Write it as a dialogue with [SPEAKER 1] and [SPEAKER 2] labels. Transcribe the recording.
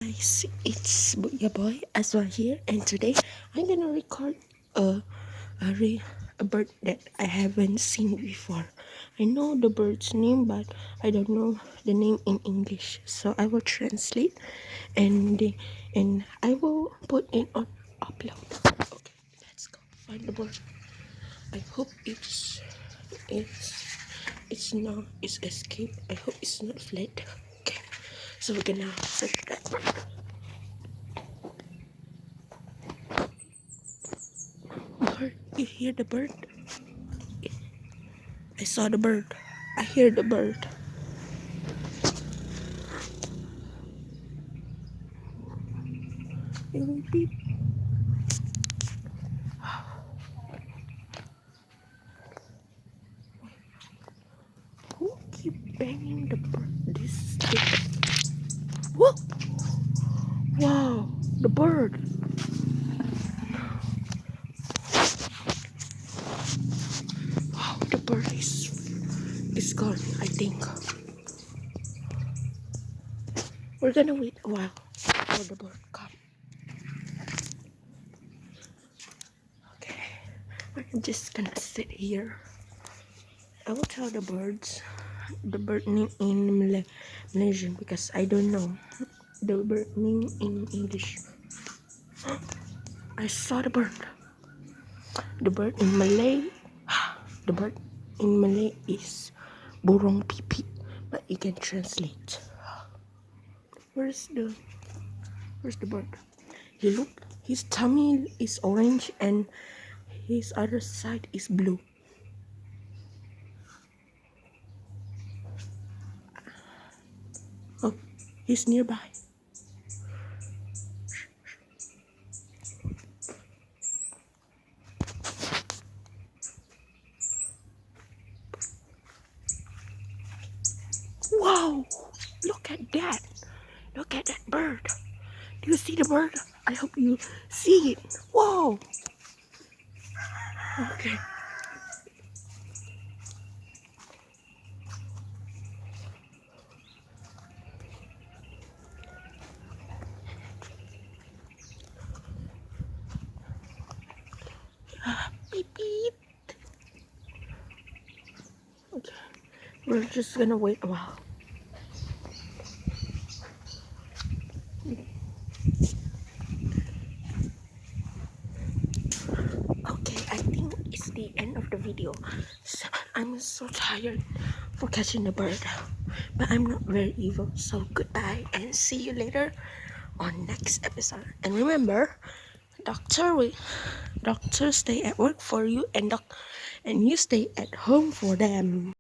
[SPEAKER 1] Guys, it's your boy Azwa here, and today I'm gonna record a a bird that I haven't seen before. I know the bird's name, but I don't know the name in English, so I will translate and I will put it on upload. Okay, let's go find the bird. I hope it's escaped. I hope it's not fled. Okay, so we're gonna search that bird. Bird, you hear the bird? I saw the bird. I hear the bird. It will beep. Who keep banging the bird? This stick. Whoa! Wow, the bird. Wow, the bird is gone. I think we're gonna wait a while for the bird come. Okay, we're just gonna sit here. I will tell the bird name in Malaysian because I don't know the bird name in English. I saw the bird. The bird in Malay, the bird in Malay is burung pipit, but you can translate. Where's the bird? His tummy is orange and his other side is blue. Oh, he's nearby. Wow, look at that. Look at that bird. Do you see the bird? I hope you see it. Whoa. Okay. Beep beep. Okay. We're just gonna wait a while. Okay, I think it's the end of the video. So, I'm so tired for catching the bird, but I'm not very evil. So goodbye and see you later on next episode. And remember, doctor stay at work for you, and you stay at home for them.